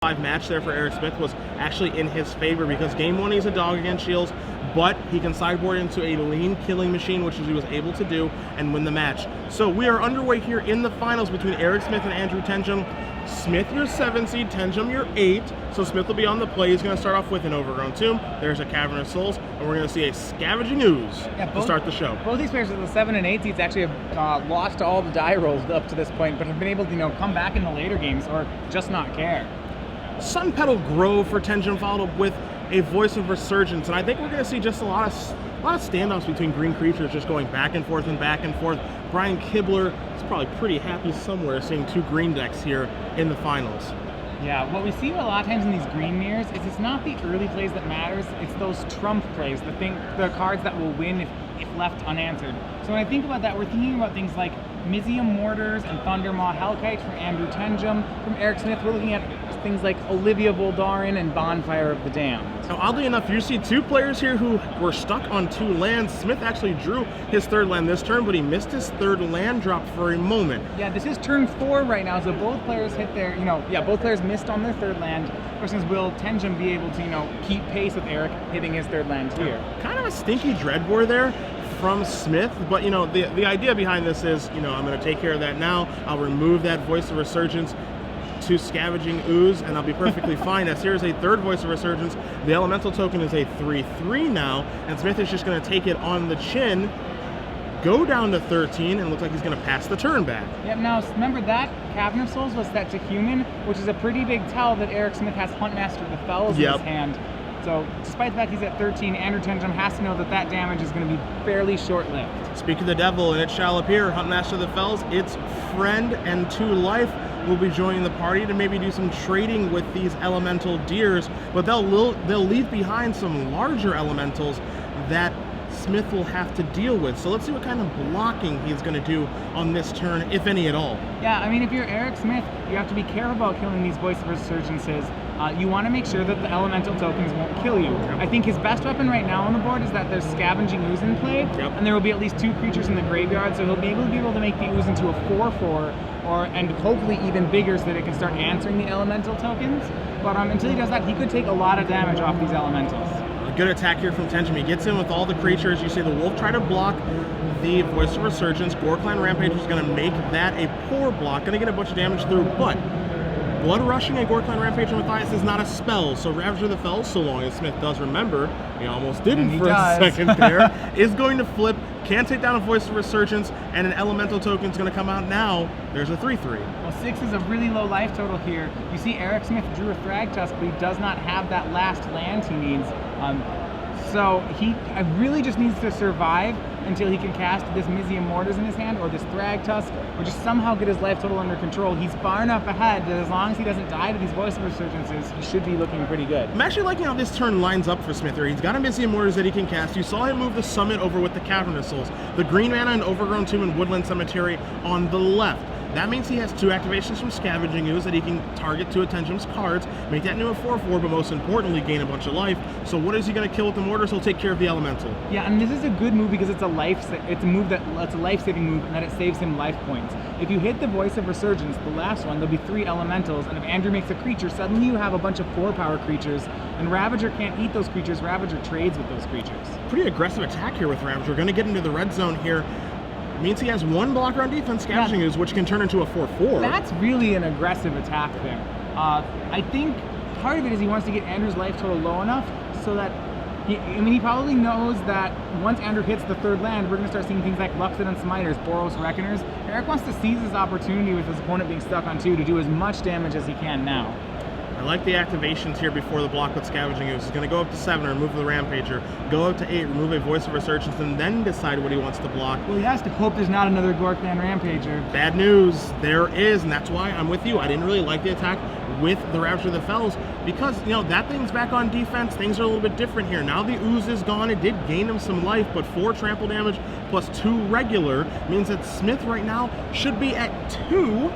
5 match there for Erik Smith was actually in his favor because game 1 he's a dog against shields, but he can sideboard into a lean killing machine, which he was able to do, and win the match. So we are underway here in the finals between Erik Smith and Andrew Tenjum. Smith, your 7 seed, Tenjum, your 8. So Smith will be on the play. He's going to start off with an Overgrown Tomb. There's a Cavern of Souls, and we're going to see a Scavenging Ooze to start the show. Both these players, the 7 and 8 seeds, actually have lost all the die rolls up to this point, but have been able to, come back in the later games or just not care. Sun Petal Grove for Tenjum, followed up with a Voice of Resurgence, and I think we're going to see just a lot of standoffs between green creatures just going back and forth and back and forth. Brian Kibler is probably pretty happy somewhere seeing 2 green decks here in the finals. Yeah, what we see a lot of times in these green mirrors is it's not the early plays that matters, it's those trump plays, the cards that will win if left unanswered. So when I think about that, we're thinking about things like Mizium Mortars and Thundermaw Hellkite from Andrew Tenjum. From Erik Smith, we're looking at things like Olivia Voldaren and Bonfire of the Damned. Now, oddly enough, you see 2 players here who were stuck on 2 lands. Smith actually drew his 3rd land this turn, but he missed his 3rd land drop for a moment. Yeah, this is turn 4 right now, so both players hit their, both players missed on their 3rd land. The question is, will Tenjum be able to, keep pace with Erik hitting his 3rd land here? Kind of a stinky Dreadbore there from Smith, but the idea behind this is, I'm going to take care of that now. I'll remove that Voice of Resurgence to Scavenging Ooze, and I'll be perfectly fine. As here's a 3rd Voice of Resurgence. The Elemental token is a 3/3 now, and Smith is just going to take it on the chin, go down to 13, and looks like he's going to pass the turn back. Yep, now remember that Cavern of Souls was set to human, which is a pretty big tell that Erik Smith has Huntmaster of the Fells in his hand. So, despite the fact he's at 13, Andrew Tenjum has to know that damage is going to be fairly short-lived. Speak of the devil, and it shall appear. Huntmaster of the Fells, its friend and 2 life, will be joining the party to maybe do some trading with these elemental deers, but they'll leave behind some larger elementals that Smith will have to deal with. So let's see what kind of blocking he's going to do on this turn, if any at all. Yeah, I mean, if you're Erik Smith, you have to be careful about killing these Voice of Resurgences. You want to make sure that the elemental tokens won't kill you. I think his best weapon right now on the board is that there's Scavenging Ooze in play, and there will be at least 2 creatures in the graveyard, so he'll be able to make the Ooze into a 4/4, and hopefully even bigger so that it can start answering the elemental tokens. But until he does that, he could take a lot of damage off these elementals. A good attack here from Tenjum. He gets in with all the creatures. You see the Wolf try to block the Voice of Resurgence. Gorkline Rampage is going to make that a poor block. Going to get a bunch of damage through, but Blood Rushing and Gorkline Rampage on Matthias is not a spell, so Ravager of the Fells, so long as Smith does remember, he almost didn't for a second there, is going to flip, can take down a Voice of Resurgence, and an Elemental token is going to come out now. There's a 3/3. Well, 6 is a really low life total here. You see Erik Smith drew a Thragtusk, but he does not have that last land he needs. So he really just needs to survive until he can cast this Mizium Mortars in his hand, or this Thragtusk, or just somehow get his life total under control. He's far enough ahead that as long as he doesn't die to these Voice of Resurgences, he should be looking pretty good. I'm actually liking how this turn lines up for Smith here. He's got a Mizium Mortars that he can cast. You saw him move the Summit over with the Cavern of Souls. The green mana and Overgrown Tomb and Woodland Cemetery on the left. That means he has 2 activations from Scavenging Ooze that he can target 2 of Tenjum's cards, make that into a 4/4, but most importantly, gain a bunch of life. So what is he going to kill with the Mortars? He'll take care of the Elemental. Yeah, and this is a good move because it's a life-saving move, and that it saves him life points. If you hit the Voice of Resurgence, the last one, there'll be 3 elementals, and if Andrew makes a creature, suddenly you have a bunch of 4-power creatures, and Ravager can't eat those creatures. Ravager trades with those creatures. Pretty aggressive attack here with Ravager. Going to get into the red zone here. Means he has 1 blocker on defense, Scavenging Ooze, which can turn into a 4/4. That's really an aggressive attack there. I think part of it is he wants to get Andrew's life total low enough so that he probably knows that once Andrew hits the 3rd land, we're going to start seeing things like Luxodon Smiters, Boros Reckoners. Erik wants to seize this opportunity with his opponent being stuck on 2 to do as much damage as he can now. I like the activations here before the block with Scavenging Ooze. He's going to go up to 7, remove the Rampager, go up to 8, remove a Voice of Resurgence, and then decide what he wants to block. Well, he has to hope there's not another Gorkland Rampager. Bad news, there is, and that's why I'm with you. I didn't really like the attack with the Ravager of the Fells because, that thing's back on defense. Things are a little bit different here. Now the Ooze is gone. It did gain him some life, but 4 trample damage plus 2 regular means that Smith right now should be at 2.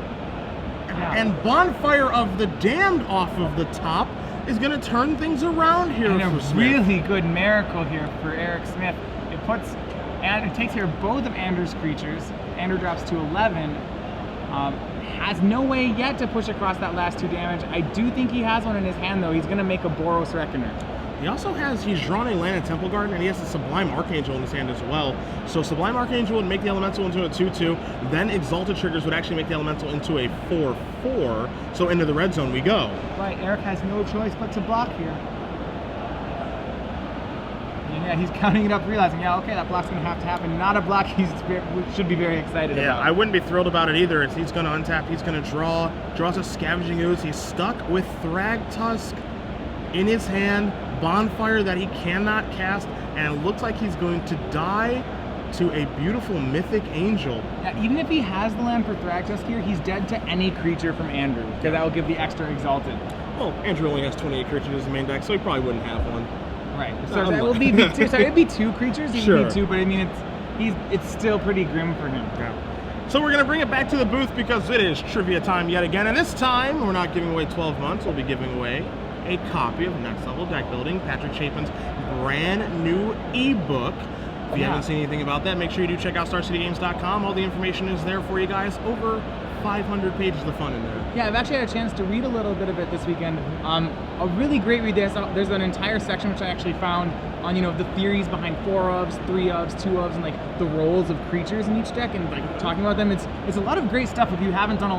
And Bonfire of the Damned off of the top is going to turn things around here for Smith. Really good miracle here for Erik Smith. It takes care of both of Andrew's creatures. Andrew drops to 11. Has no way yet to push across that last 2 damage. I do think he has one in his hand, though. He's going to make a Boros Reckoner. He also he's drawn a Land and Temple Guard, and he has a Sublime Archangel in his hand as well. So Sublime Archangel would make the Elemental into a 2/2, then Exalted Triggers would actually make the Elemental into a 4/4, so into the red zone we go. Right, Erik has no choice but to block here. And yeah, he's counting it up, realizing, yeah, okay, that block's going to have to happen. Not a block he should be very excited about. Yeah, I wouldn't be thrilled about it either. He's going to untap, he's going to draws a Scavenging Ooze, he's stuck with Thragtusk in his hand, Bonfire that he cannot cast, and it looks like he's going to die to a beautiful Mythic Angel. Yeah, even if he has the land for Thragtusk here, he's dead to any creature from Andrew, because that will give the extra Exalted. Well, Andrew only has 28 creatures in his main deck, so he probably wouldn't have one. Right. So that will be 2. Sorry, it'd be 2 creatures. He Sure. would be 2, but I mean, it's still pretty grim for him. Yeah. So we're going to bring it back to the booth because it is trivia time yet again, and this time we're not giving away 12 months. We'll be giving away a copy of Next Level Deck Building, Patrick Chapin's brand new ebook. If you haven't seen anything about that, make sure you do check out StarCityGames.com. All the information is there for you guys. Over 500 pages of fun in there. Yeah, I've actually had a chance to read a little bit of it this weekend. A really great read. There's an entire section which I actually found on, the theories behind 4 ofs, 3 ofs, 2 ofs, and like the roles of creatures in each deck, and like talking about them. It's a lot of great stuff. If you haven't done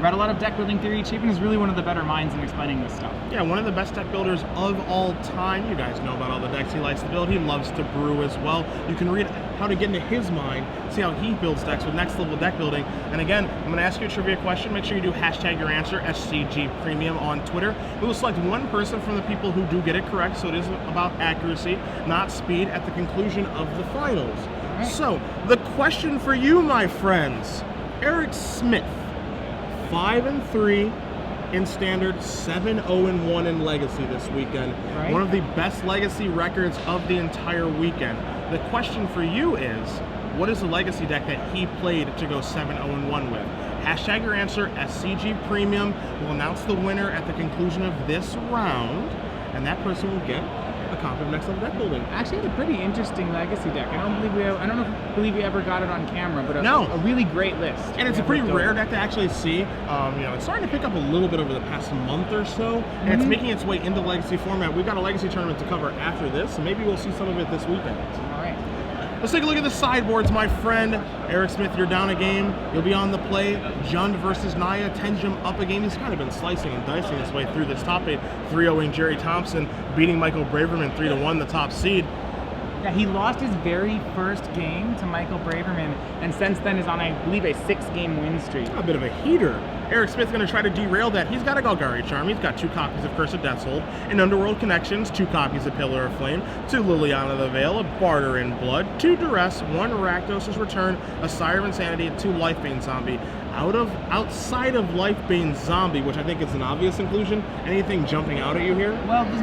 read a lot of deck building theory, Chapin is really one of the better minds in explaining this stuff. Yeah, one of the best deck builders of all time. You guys know about all the decks he likes to build. He loves to brew as well. You can read how to get into his mind, see how he builds decks with Next Level Deck Building. And again, I'm going to ask you a trivia question. Make sure you do hashtag your answer, SCG Premium on Twitter. We will select one person from the people who do get it correct, so it is about accuracy, not speed, at the conclusion of the finals. Right. So, the question for you, my friends. Erik Smith, 5-3 in Standard, 7-0-1 in Legacy this weekend. Right. One of the best Legacy records of the entire weekend. The question for you is, what is the Legacy deck that he played to go 7-0-1 with? Hashtag your answer, SCG Premium. We'll announce the winner at the conclusion of this round, and that person will get a copy of Next Level Deck Building. Actually, it's a pretty interesting Legacy deck. I don't believe we ever got it on camera, but No. a really great list. And it's a pretty rare deck to actually see. It's starting to pick up a little bit over the past month or so, and it's making its way into Legacy format. We've got a Legacy tournament to cover after this, so maybe we'll see some of it this weekend. All right. Let's take a look at the sideboards, my friend. Erik Smith, you're down a game. You'll be on the play. Jund versus Naya. Tenjum up a game. He's kind of been slicing and dicing his way through this top 8. 3-0ing Jerry Thompson, beating Michael Braverman 3-1, the top seed. Yeah, he lost his very first game to Michael Braverman, and since then is on, I believe, a 6-game win streak. A bit of a heater. Erik Smith's going to try to derail that. He's got a Golgari Charm. He's got 2 copies of Curse of Death's Hold, an Underworld Connections, 2 copies of Pillar of Flame, 2 Liliana the Veil, a Barter in Blood, 2 Duress, 1 Rakdos' Return, a Sire of Insanity, 2 Lifebane Zombie. Outside of Lifebane Zombie, which I think is an obvious inclusion, anything jumping out at you here? Well, this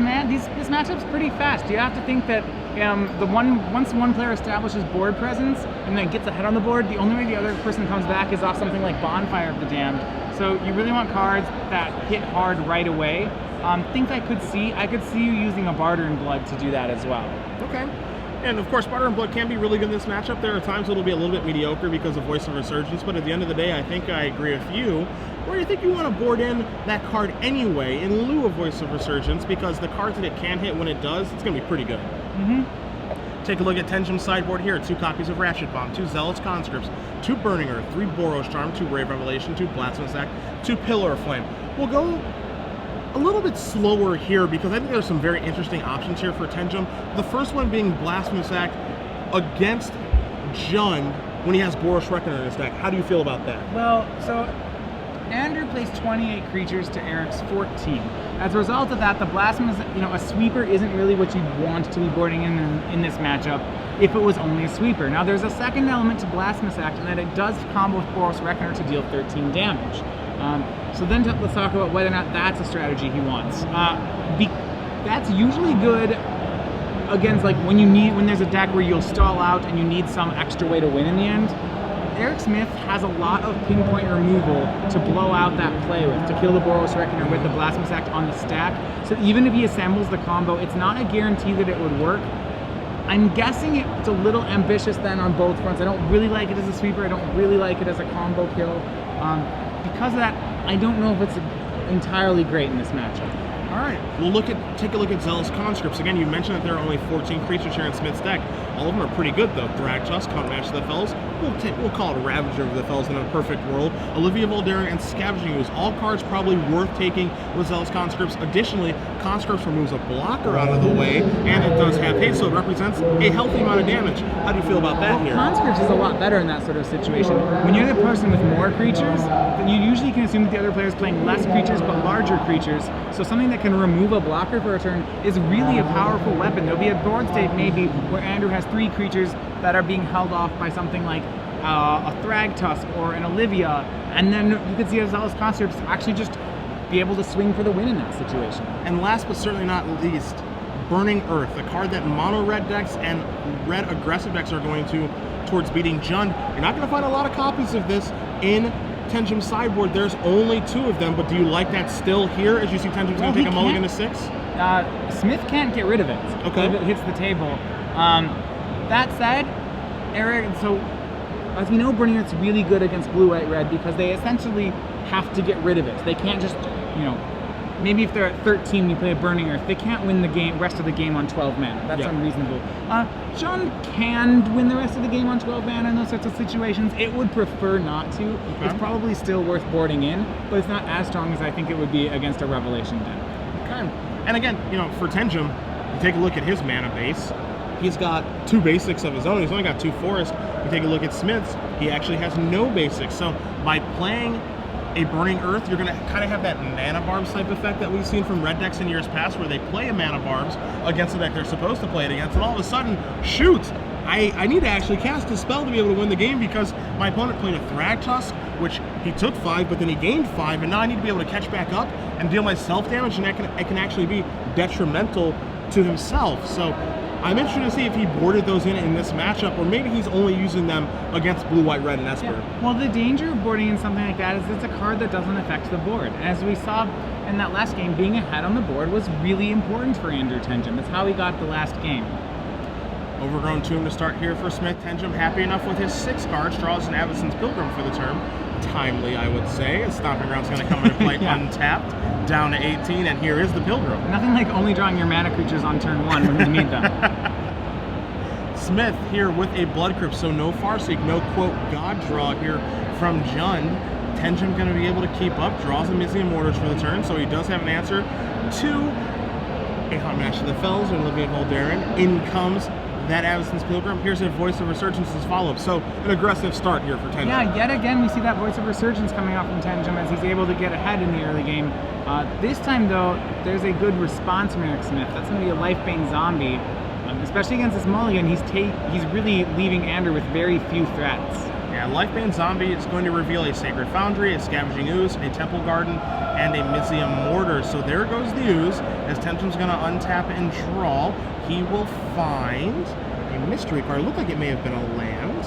matchup's pretty fast. You have to think that once one player establishes board presence and then gets ahead on the board, the only way the other person comes back is off something like Bonfire of the Damned. So you really want cards that hit hard right away. Things I could see you using a Barter in Blood to do that as well. Okay. And of course, Barter and Blood can be really good in this matchup. There are times it'll be a little bit mediocre because of Voice of Resurgence, but at the end of the day, I think I agree with you, where you think you want to board in that card anyway in lieu of Voice of Resurgence, because the cards that it can hit when it does, it's going to be pretty good. Take a look at Tenjum's sideboard here. 2 copies of Ratchet Bomb, 2 Zealous Conscripts, 2 Burning Earth, 3 Boros Charm, 2 Rave Revelation, 2 Blasphemous Act, 2 Pillar of Flame. We'll go a little bit slower here because I think there's some very interesting options here for Tenjum. The first one being Blasphemous Act against Jund when he has Boros Reckoner in his deck. How do you feel about that? Well, so Andrew plays 28 creatures to Erik's 14. As a result of that, the Blasphemous, a sweeper isn't really what you want to be boarding in this matchup if it was only a sweeper. Now, there's a second element to Blasphemous Act, and that it does combo with Boros Reckoner to deal 13 damage. So then let's talk about whether or not that's a strategy he wants. That's usually good against when there's a deck where you'll stall out and you need some extra way to win in the end. Erik Smith has a lot of pinpoint removal to blow out that play with, to kill the Boros Reckoner with the Blasphemous Act on the stack. So even if he assembles the combo, it's not a guarantee that it would work. I'm guessing it's a little ambitious then on both fronts. I don't really like it as a sweeper. I don't really like it as a combo kill. Because of that, I don't know if it's entirely great in this matchup. All right, we'll take a look at Zealous Conscripts. Again, you mentioned that there are only 14 creatures here in Smith's deck. All of them are pretty good, though. Thragtusk, Countermatch to the Fells. We'll call it a Ravager of the Fells in a perfect world. Olivia Voldaren and Scavenging Ooze. All cards probably worth taking with Zealous Conscripts. Additionally, Conscripts removes a blocker out of the way, and it does have haste, so it represents a healthy amount of damage. How do you feel about that here? Conscripts is a lot better in that sort of situation. When you're the person with more creatures, then you usually can assume that the other player is playing less creatures but larger creatures. So something that can remove a blocker for a turn is really a powerful weapon. There'll be a board state maybe where Andrew has 3 creatures that are being held off by something like a Thragtusk or an Olivia, and then you could see a Zealous Conscripts actually just be able to swing for the win in that situation. And last but certainly not least, Burning Earth, a card that mono red decks and red aggressive decks are going towards beating Jund. You're not going to find a lot of copies of this in Tenjum Sideboard. There's only 2 of them, but do you like that still here as you see Tenjum's going to take a mulligan to 6? Smith can't get rid of it okay. if it hits the table. That said, Erik, so as we know, Burning Earth's really good against blue, white, red because they essentially have to get rid of it. They can't just, maybe if they're at 13 you play a Burning Earth, they can't win the rest of the game on 12 mana. That's unreasonable. Jund can win the rest of the game on 12 mana in those sorts of situations. It would prefer not to. Okay. It's probably still worth boarding in, but it's not as strong as I think it would be against a Revelation deck. Okay. And again, for Tenjum, you take a look at his mana base. He's got 2 basics of his own. He's only got 2 forests. You take a look at Smith's, he actually has no basics. So by playing a Burning Earth, you're going to kind of have that Mana Barbs type effect that we've seen from red decks in years past, where they play a Mana Barbs against the deck they're supposed to play it against, and all of a sudden, shoot, I need to actually cast a spell to be able to win the game because my opponent played a Thragtusk, which he took 5, but then he gained 5, and now I need to be able to catch back up and deal myself damage, and it can actually be detrimental to himself. So I'm interested to see if he boarded those in this matchup, or maybe he's only using them against blue, white, red, and Esper. Yeah. Well, the danger of boarding in something like that is it's a card that doesn't affect the board. As we saw in that last game, being ahead on the board was really important for Andrew Tenjum. That's how he got the last game. Overgrown Tomb to start here for Smith. Tenjum happy enough with his 6 cards, draws an Avacyn's Pilgrim for the turn. Timely, I would say. A Stomping Ground's going to come into play untapped, down to 18, and here is the Pilgrim. Nothing like only drawing your mana creatures on turn 1 when you need them. Smith here with a Blood Crypt, so no Farseek, no quote God draw here from Jund. Tenjum going to be able to keep up, draws a Myzium Mortars for the turn, so he does have an answer to a Countermatch to the Fells and Olivia Voldaren. In comes that Avacyn's Pilgrim. Here's a Voice of Resurgence as follow-up. So an aggressive start here for Tenjum. Yeah, yet again we see that Voice of Resurgence coming off from Tenjum as he's able to get ahead in the early game. This time though, there's a good response from Erik Smith. That's going to be a Lifebane Zombie. Especially against this mulligan, he's really leaving Andrew with very few threats. Yeah, Lifebane Zombie is going to reveal a Sacred Foundry, a Scavenging Ooze, a Temple Garden, and a Myzium Mortar. So there goes the Ooze, as Tenjum's going to untap and draw. He will find a mystery card. It looked like it may have been a land.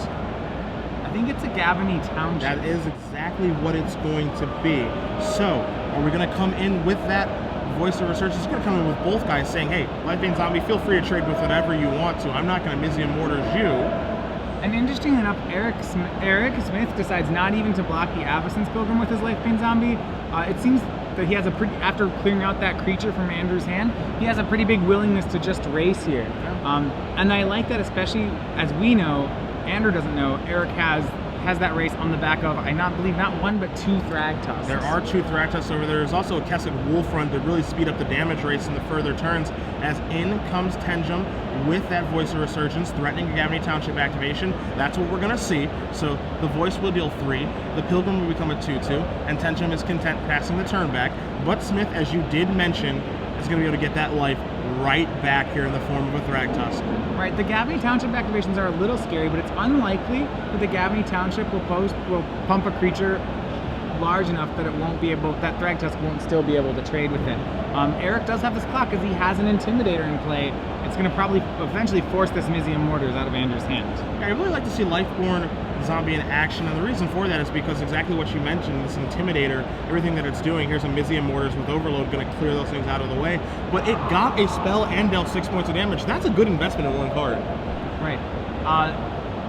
I think it's a Gavany Township. That is exactly what it's going to be. So, are we going to come in with that Voice of Research? It's going to come in with both guys saying, hey, Lifebane Zombie, feel free to trade with whatever you want to. I'm not going to Myzium Mortars you. And interestingly enough, Erik Smith decides not even to block the Avacyn's Pilgrim with his Lifebane Zombie. It seems that he has after clearing out that creature from Andrew's hand, he has a pretty big willingness to just race here. And I like that, especially as we know, Andrew doesn't know, Erik has that race on the back of, I believe not 1 but 2 Thragtusks. There are 2 Thragtusks over there. There's also a Kesset Wolfrun to really speed up the damage race in the further turns, as in comes Tenjum with that Voice of Resurgence, threatening Gavany Township activation. That's what we're going to see. So the Voice will deal 3, the Pilgrim will become a 2/2, and Tenjum is content passing the turn back. But Smith, as you did mention, is going to be able to get that life right back here in the form of a Thragtusk. Right, the Gavany Township activations are a little scary, but it's unlikely that the Gavany Township will pump a creature large enough that that Thragtusk won't still be able to trade with it. Erik does have this clock because he has an Intimidator in play. It's going to probably eventually force this Myzium Mortars out of Andrew's hand. Yeah, I really like to see Lifeborn Zombie in action, and the reason for that is because exactly what you mentioned, this Intimidator, everything that it's doing, here's a Myzium Mortars with Overload, going to clear those things out of the way, but it got a spell and dealt 6 points of damage. That's a good investment in 1 card. Right.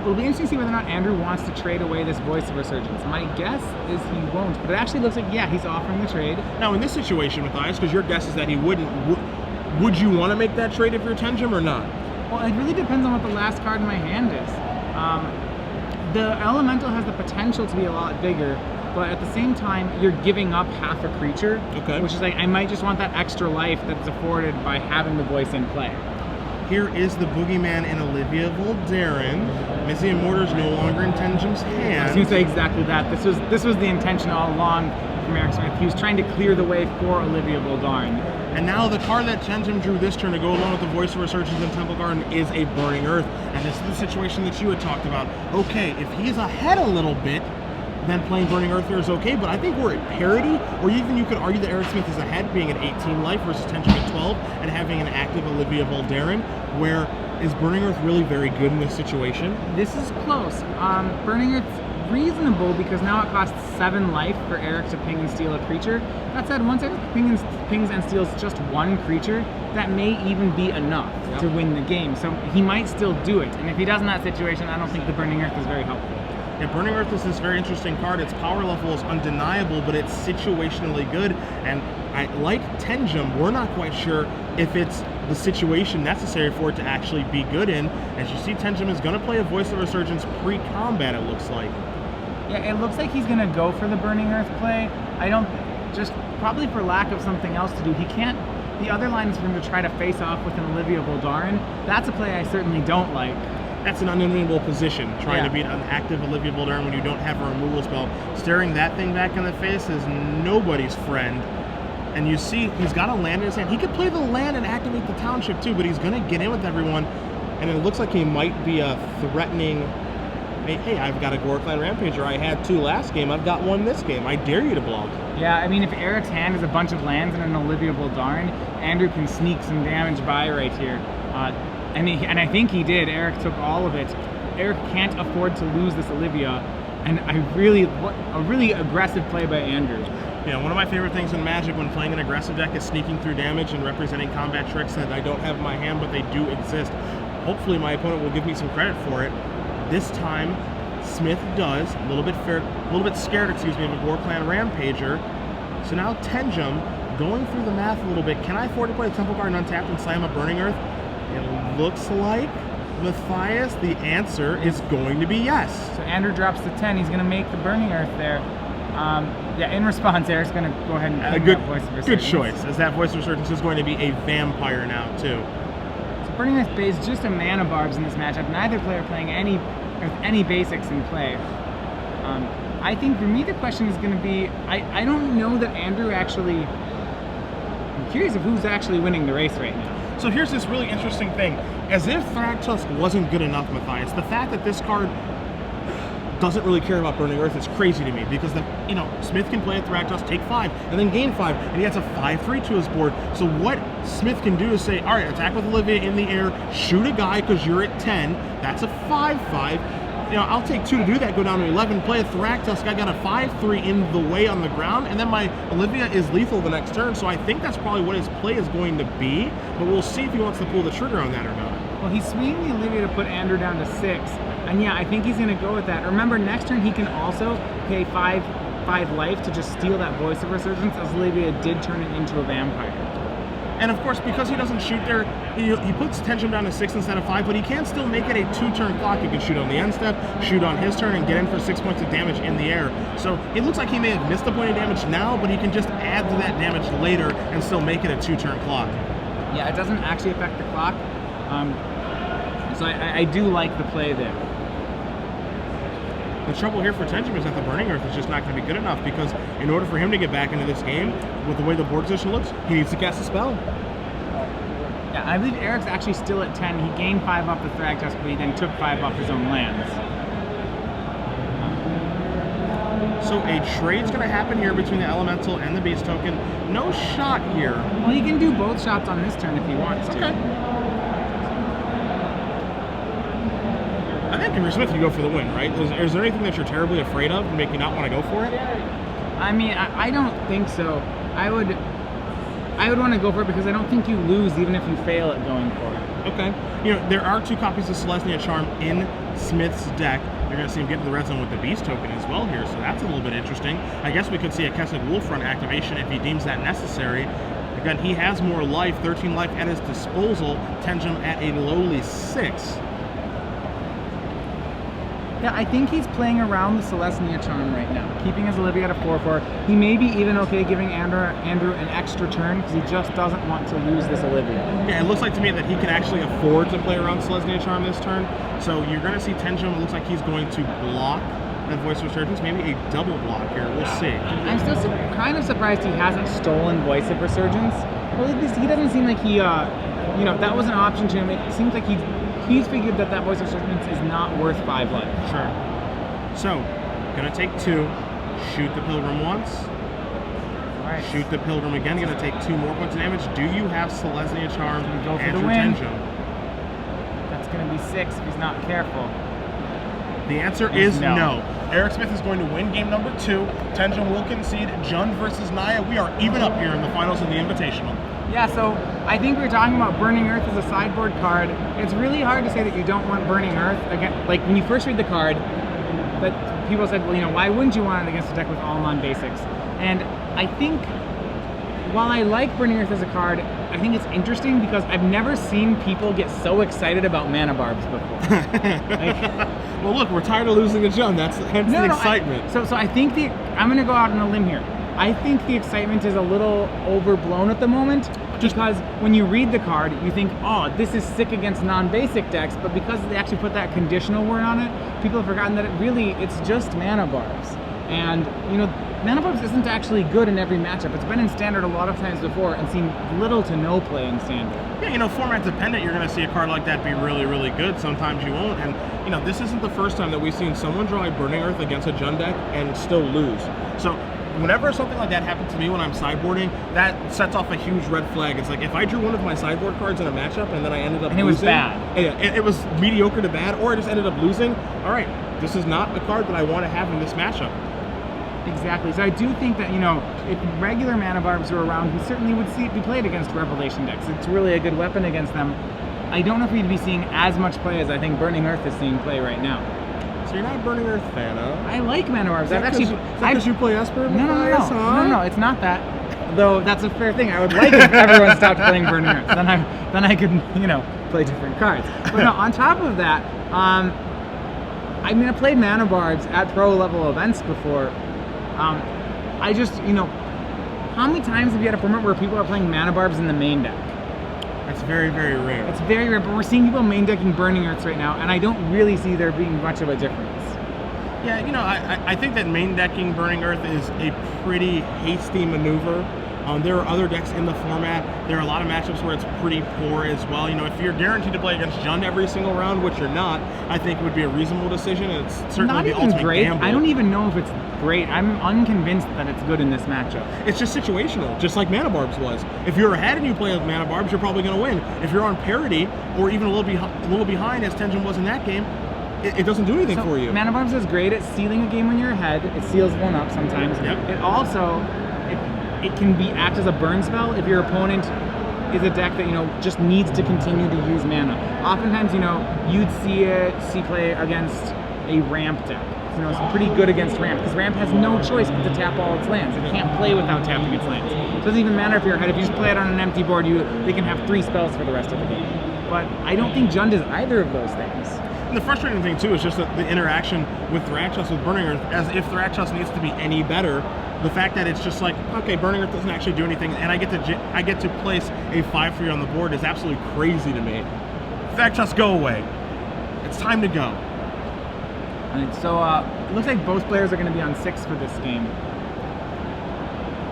it'll be interesting to see whether or not Andrew wants to trade away this Voice of Resurgence. My guess is he won't, but it actually looks like, yeah, he's offering the trade. Now, in this situation, Matthias, because your guess is that he wouldn't, would you want to make that trade if you're Tenjum or not? Well, it really depends on what the last card in my hand is. The Elemental has the potential to be a lot bigger, but at the same time, you're giving up half a creature, okay. Which is like, I might just want that extra life that's afforded by having the Voice in play. Here is the Boogeyman in Olivia Voldaren. Mizzy and Mortar's no longer in Tenjum's hand. I was going to say exactly that. This was the intention all along from Erik Smith. He was trying to clear the way for Olivia Voldaren. And now the card that Tenjum drew this turn to go along with the Voice of Resurgence in Temple Garden is a Burning Earth. And this is the situation that you had talked about. Okay, if he's ahead a little bit, then playing Burning Earth here is okay, but I think we're at parity, or even you could argue that Erik Smith is ahead, being at 18 life versus Tenjum at 12, and having an active Olivia Voldaren, where is Burning Earth really very good in this situation? This is close. Burning Earth's reasonable because now it costs 7 life for Erik to ping and steal a creature. That said, once Erik pings and steals just one creature, that may even be enough to win the game, so he might still do it, and if he does in that situation, I don't think the Burning Earth is very helpful. Yeah, Burning Earth is this very interesting card. Its power level is undeniable, but it's situationally good. And like Tenjum, we're not quite sure if it's the situation necessary for it to actually be good in. As you see, Tenjum is going to play a Voice of Resurgence pre-combat, it looks like. Yeah, it looks like he's going to go for the Burning Earth play. Just probably for lack of something else to do. He can't, the other line is for him to try to face off with an Olivia Voldaren. That's a play I certainly don't like. That's an unenviable position, trying to beat an active Olivia Voldaren when you don't have a removal spell. Staring that thing back in the face is nobody's friend. And you see, he's got a land in his hand. He could play the land and activate the township too, but he's going to get in with everyone. And it looks like he might be threatening, hey, I've got a Gorkland Rampager. I had 2 last game. I've got 1 this game. I dare you to block. Yeah, I mean, if Erik's hand is a bunch of lands and an Olivia Voldaren, Andrew can sneak some damage by right here. And I think he did. Erik took all of it. Erik can't afford to lose this Olivia, and a really aggressive play by Andrew. Yeah, one of my favorite things in Magic when playing an aggressive deck is sneaking through damage and representing combat tricks that I don't have in my hand, but they do exist. Hopefully my opponent will give me some credit for it. This time, Smith does, a little bit scared, of a Gorkland Rampager. So now Tenjum, going through the math a little bit, can I afford to play a Temple Garden untapped and slam a Burning Earth? It looks like, Matthias, the answer is going to be yes. So Andrew drops to 10. He's going to make the Burning Earth there. Yeah, in response, Erik's going to go ahead and ping that Voice of Resurgence. Good choice, as that Voice of Resurgence is going to be a vampire now, too. So Burning Earth plays just a mana barbs in this matchup. Neither player playing any basics in play. I think for me the question is going to be, I don't know that Andrew actually... I'm curious of who's actually winning the race right now. So here's this really interesting thing. As if Thragtusk wasn't good enough, Matthias, the fact that this card doesn't really care about Burning Earth is crazy to me, because Smith can play a Thragtusk, take 5, and then gain 5, and he has a 5/3 to his board. So what Smith can do is say, all right, attack with Olivia in the air, shoot a guy because you're at 10, that's a 5/5. I'll take 2 to do that, go down to 11, play a Thragtusk, I got a 5/3 in the way on the ground, and then my Olivia is lethal the next turn, so I think that's probably what his play is going to be, but we'll see if he wants to pull the trigger on that or not. Well, he's swinging the Olivia to put Andrew down to 6, and yeah, I think he's going to go with that. Remember, next turn he can also pay 5 life to just steal that Voice of Resurgence, as Olivia did turn it into a vampire. And of course, because he doesn't shoot there, he puts Tenjum down to 6 instead of 5, but he can still make it a 2-turn clock. He can shoot on the end step, shoot on his turn, and get in for 6 points of damage in the air. So it looks like he may have missed the point of damage now, but he can just add to that damage later and still make it a 2-turn clock. Yeah, it doesn't actually affect the clock. So I do like the play there. The trouble here for Tenjum is that the Burning Earth is just not going to be good enough, because in order for him to get back into this game, with the way the board position looks, he needs to cast a spell. Yeah, I believe Erik's actually still at 10. He gained 5 off the Thragtusk, but he then took 5 off his own lands. So a trade's going to happen here between the Elemental and the Beast token. No shot here. Well, he can do both shots on this turn if he wants to. Okay. I think if you're Smith, you go for the win, right? Is there anything that you're terribly afraid of to make you not want to go for it? I mean, I don't think so. I would want to go for it because I don't think you lose even if you fail at going for it. Okay. You know, there are 2 copies of Selesnya Charm in Smith's deck. You're going to see him get to the red zone with the Beast token as well here, so that's a little bit interesting. I guess we could see a Kessig Wolf run activation if he deems that necessary. Again, he has more life, 13 life at his disposal. Tenjum at a lowly 6. Yeah, I think he's playing around the Selesnya Charm right now, keeping his Olivia at a 4/4. He may be even okay giving Andrew an extra turn because he just doesn't want to lose this Olivia. Yeah, it looks like to me that he can actually afford to play around Selesnya Charm this turn. So you're going to see Tenjum, it looks like he's going to block that Voice of Resurgence, maybe a double block here. We'll see. I'm still kind of surprised he hasn't stolen Voice of Resurgence. Well, at least he doesn't seem like he, you know, that was an option to him. It seems like he's figured that Voice of Resurgence is not worth 5 life. Sure. So, gonna take 2. Shoot the Pilgrim once. Alright. Shoot the Pilgrim again. Gonna take 2 more points of damage. Do you have Selesnya Charm Gonna go for and the your win. Tenjum? That's going to be 6 if he's not careful. The answer is no. no. Eric Smith is going to win game number 2. Tenjum will concede. Jund versus Naya. We are even up here in the finals of the Invitational. Yeah, so I think we were talking about Burning Earth as a sideboard card. It's really hard to say that you don't want Burning Earth. Again, like when you first read the card, that people said, well, you know, why wouldn't you want it against a deck with all non-basics? And I think while I like Burning Earth as a card, I think it's interesting because I've never seen people get so excited about mana barbs before. Well, look, we're tired of losing a Jund. That's hence the excitement. So I think I'm going to go out on a limb here. I think the excitement is a little overblown at the moment because when you read the card, you think, oh, this is sick against non-basic decks, but because they actually put that conditional word on it, people have forgotten that it's just mana barbs. And, you know, mana barbs isn't actually good in every matchup. It's been in Standard a lot of times before and seen little to no play in Standard. Yeah, you know, format dependent, you're going to see a card like that be really, really good. Sometimes you won't. And, you know, this isn't the first time that we've seen someone draw a Burning Earth against a Jund deck and still lose. So whenever something like that happens to me when I'm sideboarding, that sets off a huge red flag. It's like if I drew one of my sideboard cards in a matchup and then I ended up losing. And it was bad. It was mediocre to bad, or I just ended up losing. All right, this is not a card that I want to have in this matchup. Exactly. So I do think that, you know, if regular mana barbs were around, we certainly would see it be played against Revelation decks. It's really a good weapon against them. I don't know if we'd be seeing as much play as I think Burning Earth is seeing play right now. So you're not a Burning Earth fan, huh? I like mana barbs. Is that because you play Esper? No, it's not that. Though that's a fair thing. I would like if everyone stopped playing Burning Earth. Then I could, you know, play different cards. But no, on top of that, I mean, I played mana barbs at pro level events before. I just, you know, how many times have you had a format where people are playing mana barbs in the main deck? That's very, very rare. It's very rare, but we're seeing people main decking Burning Earths right now, and I don't really see there being much of a difference. Yeah, you know, I think that main decking Burning Earth is a pretty hasty maneuver. There are other decks in the format. There are a lot of matchups where it's pretty poor as well. You know, if you're guaranteed to play against Jund every single round, which you're not, I think it would be a reasonable decision, and it's certainly not the even ultimate great. gamble. I don't even know if it's great. I'm unconvinced that it's good in this matchup. It's just situational, just like Mana Barbs was. If you're ahead and you play with Mana Barbs, you're probably going to win. If you're on parity, or even a little behind, as Tenjum was in that game, it doesn't do anything for you. Mana Barbs is great at sealing a game when you're ahead. It seals one up sometimes. Yep. It also, it can act as a burn spell if your opponent is a deck that, you know, just needs to continue to use mana. Oftentimes, you know, you'd see play against a ramp deck. You know, it's pretty good against ramp because ramp has no choice but to tap all its lands. It can't play without tapping its lands. It doesn't even matter if you're ahead. If you just play it on an empty board, they can have 3 spells for the rest of the game. But I don't think Jund is either of those things. And the frustrating thing too is just that the interaction with Thraktos with Burning Earth, as if Thraktos needs to be any better. The fact that it's just like, okay, Burning Earth doesn't actually do anything, and I get to place a 5/3 on the board is absolutely crazy to me. Thraktos, go away. It's time to go. And so it looks like both players are going to be on 6 for this game.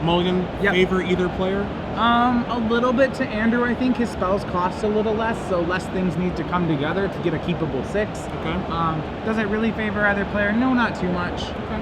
Mulligan, Yep. favor either player? A little bit to Andrew. I think his spells cost a little less, so less things need to come together to get a keepable 6. Okay. Does it really favor either player? No, not too much. Okay.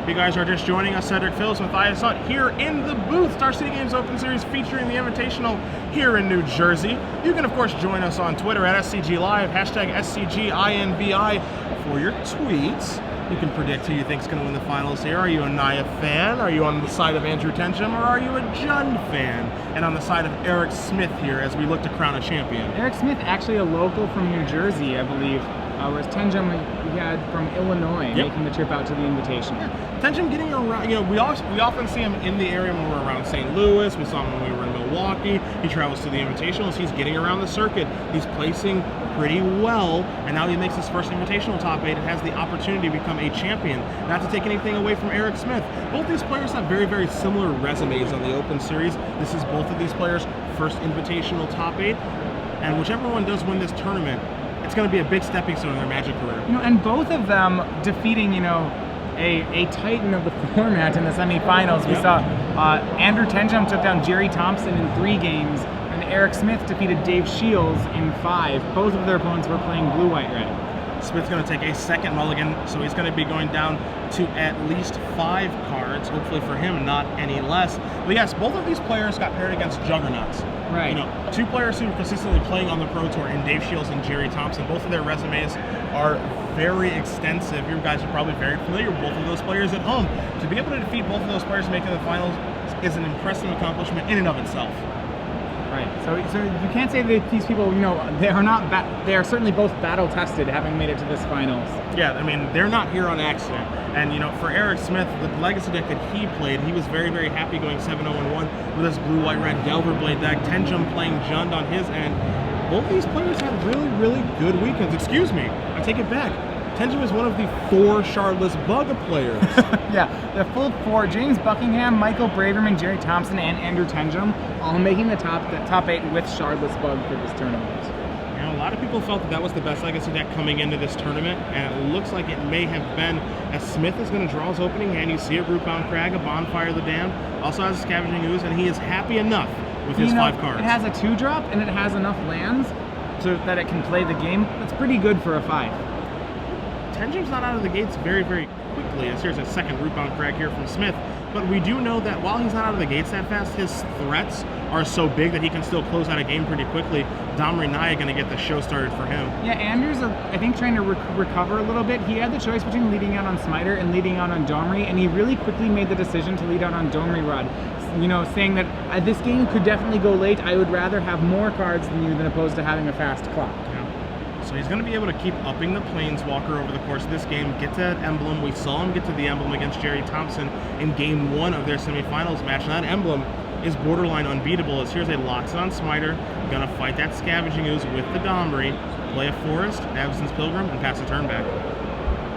If you guys are just joining us, Cedric Phillips, Matthias Hutt here in the booth. Star City Games Open Series featuring the Invitational here in New Jersey. You can, of course, join us on Twitter at SCG Live, hashtag SCGINVI for your tweets. You can predict who you think is going to win the finals here. Are you a Naya fan? Are you on the side of Andrew Tenjum? Or are you a Jund fan? And on the side of Erik Smith here as we look to crown a champion. Erik Smith, actually a local from New Jersey, I believe. Whereas Tenjum we had from Illinois, making the trip out to the Invitation. Yeah. Tenjum getting around, we often see him in the area when we're around St. Louis. We saw him when we were in Milwaukee. He travels to the Invitationals. He's getting around the circuit. He's placing pretty well, and now he makes his first Invitational top 8 and has the opportunity to become a champion. Not to take anything away from Erik Smith. Both these players have very, very similar resumes on the Open Series. This is both of these players' first Invitational top 8, and whichever one does win this tournament, it's going to be a big stepping stone in their Magic career. And both of them defeating, a titan of the format in the semifinals. We saw Andrew Tenjum took down Jerry Thompson in 3 games, and Erik Smith defeated Dave Shields in 5. Both of their opponents were playing blue, white, red. Smith's going to take a second mulligan, so he's going to be going down to at least 5 cards, hopefully for him, not any less. But yes, both of these players got paired against juggernauts. Right. 2 players who are consistently playing on the Pro Tour, in Dave Shields and Jerry Thompson. Both of their resumes are very extensive. You guys are probably very familiar with both of those players at home. To be able to defeat both of those players and make it to the finals is an impressive accomplishment in and of itself. Right. So you can't say that these people, they are not. They are certainly both battle tested, having made it to this finals. Yeah, I mean, they're not here on accident. And for Erik Smith, the legacy deck that he played, he was very, very happy going 7-0-1 with his blue, white, red Delver Blade deck. Tenjum playing Jund on his end. Both these players had really, really good weekends. Excuse me, I take it back. Tenjum is one of the 4 Shardless Bug players. Yeah, the full 4: James Buckingham, Michael Braverman, Jerry Thompson, and Andrew Tenjum, all making the top 8 with Shardless Bug for this tournament. A lot of people felt that was the best legacy deck coming into this tournament, and it looks like it may have been, as Smith is going to draw his opening hand. You see a Rootbound Crag, a Bonfire of the Damned, also has a Scavenging Ooze, and he is happy enough with his 5 cards. It has a 2-drop, and it has enough lands so that it can play the game. That's pretty good for a 5. Tenjum's not out of the gates very, very quickly, as here's a second Rootbound Crag here from Smith, but we do know that while he's not out of the gates that fast, his threats are so big that he can still close out a game pretty quickly. Domri Naya going to get the show started for him. Yeah, Andrew's, I think, trying to recover a little bit. He had the choice between leading out on Smiter and leading out on Domri, and he really quickly made the decision to lead out on Domri Rod, saying that this game could definitely go late. I would rather have more cards than you than opposed to having a fast clock. So he's going to be able to keep upping the Planeswalker over the course of this game, get to that emblem. We saw him get to the emblem against Jerry Thompson in Game 1 of their semifinals match. And that emblem is borderline unbeatable, as here's a Loxodon on Smiter, going to fight that Scavenging Ooze with the Domri, play a Forest, Absence Pilgrim, and pass the turn back.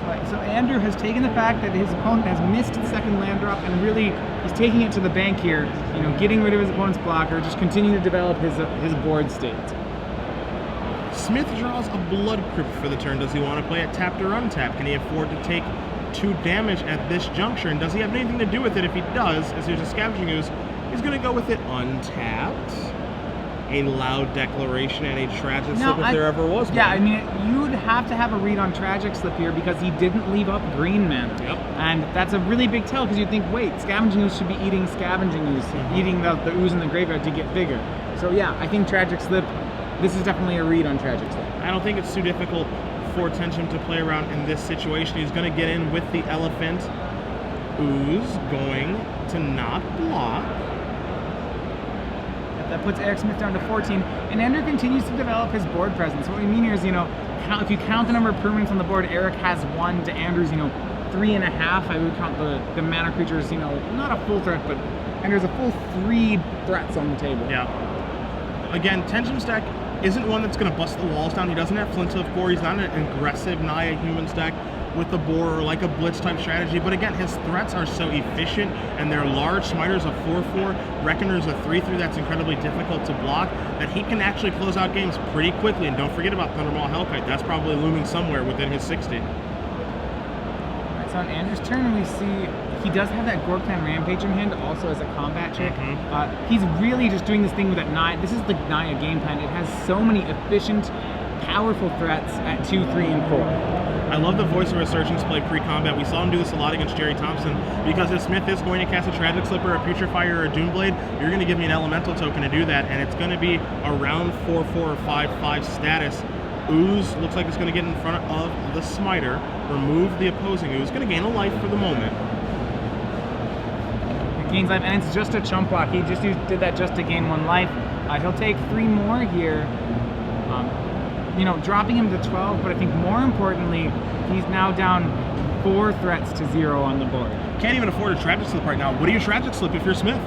Right, so Andrew has taken the fact that his opponent has missed the second land drop and really he's taking it to the bank here, getting rid of his opponent's blocker, just continuing to develop his board state. Smith draws a Blood Crypt for the turn. Does he want to play it tapped or untapped? Can he afford to take 2 damage at this juncture? And does he have anything to do with it? If he does, as there's a Scavenging Ooze, he's going to go with it untapped. A Loud Declaration and a Tragic Slip if there ever was one. Yeah, I mean, you'd have to have a read on Tragic Slip here because he didn't leave up green mana. Yep. And that's a really big tell because you'd think, wait, Scavenging Ooze should be eating Scavenging Ooze, eating the ooze in the graveyard to get bigger. So yeah, I think Tragic Slip, this is definitely a read on Tragic Slip. I don't think it's too difficult for Tenjum to play around in this situation. He's going to get in with the Elephant. Ooze going to not block. That puts Erik Smith down to 14, and Andrew continues to develop his board presence. What we mean here is, if you count the number of permanents on the board, Erik has 1 to Andrew's, 3.5. I would count the mana creatures, not a full threat, but Andrew's a full 3 threats on the table. Yeah. Again, Tenjum's deck isn't one that's going to bust the walls down. He doesn't have Flint of Core. He's not an aggressive Naya Humans deck with the board or like a Blitz type strategy. But again, his threats are so efficient and they're large. Smiter's a 4/4, Reckoner's a 3/3 that's incredibly difficult to block, that he can actually close out games pretty quickly. And don't forget about Thundermaw Hellkite. That's probably looming somewhere within his 60. Alright, so on Andrew's turn, we see he does have that Gorkland Rampage in hand, also as a combat trick. He's really just doing this thing with that Naya. This is the Naya game plan. It has so many efficient, powerful threats at 2, 3, and 4. I love the Voice of Resurgence play pre-combat. We saw him do this a lot against Jerry Thompson, because if Smith is going to cast a Tragic Slipper, a Putrefier, or a Doomblade, you're going to give me an Elemental token to do that, and it's going to be around 4/4 or 5/5 status. Ooze looks like it's going to get in front of the Smiter, remove the opposing Ooze. Going to gain a life for the moment. It gains life, and it's just a chump block. He just did that just to gain 1 life. He'll take 3 more here, you know, dropping him to 12, but I think more importantly, he's now down 4 threats to 0 on the board. Can't even afford a Tragic Slip right now. What do you Tragic Slip if you're Smith?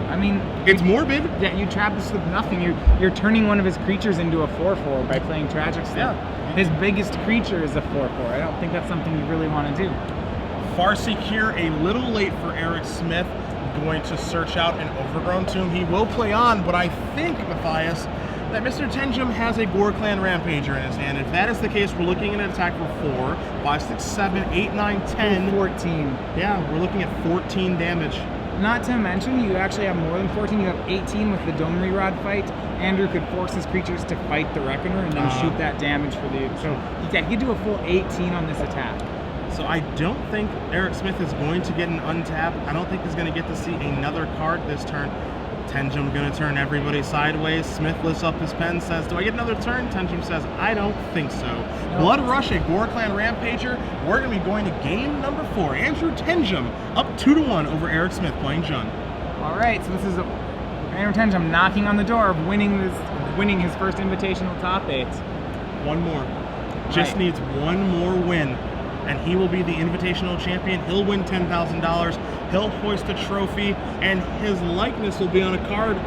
I mean, it's morbid. Yeah, you Tragic Slip nothing. You're turning one of his creatures into a 4/4 by playing Tragic Slip. Yeah. His biggest creature is a 4/4. I don't think that's something you really want to do. Farseek here, a little late for Erik Smith. Going to search out an Overgrown Tomb. He will play on, but I think, Matthias, that Mr. Tenjum has a Gore Clan Rampager in his hand. If that is the case, we're looking at an attack for 4, 5, 6, 7, 8, 9, 10. 14. Yeah, we're looking at 14 damage. Not to mention, you actually have more than 14. You have 18 with the Domery Rod fight. Andrew could force his creatures to fight the Reckoner and then shoot that damage for the... So, yeah, he could do a full 18 on this attack. So I don't think Erik Smith is going to get an untap. I don't think he's going to get to see another card this turn. Tenjum going to turn everybody sideways. Smith lifts up his pen, says, do I get another turn? Tenjum says, I don't think so. No. Blood Rush, a Gore Clan Rampager. We're going to be going to game number 4. Andrew Tenjum up 2-1 over Erik Smith playing Jund. All right, so this is Andrew Tenjum knocking on the door of winning his first invitational top 8. One more. Just needs one more win, and he will be the invitational champion. He'll win $10,000. He'll hoist a trophy, and his likeness will be on a card.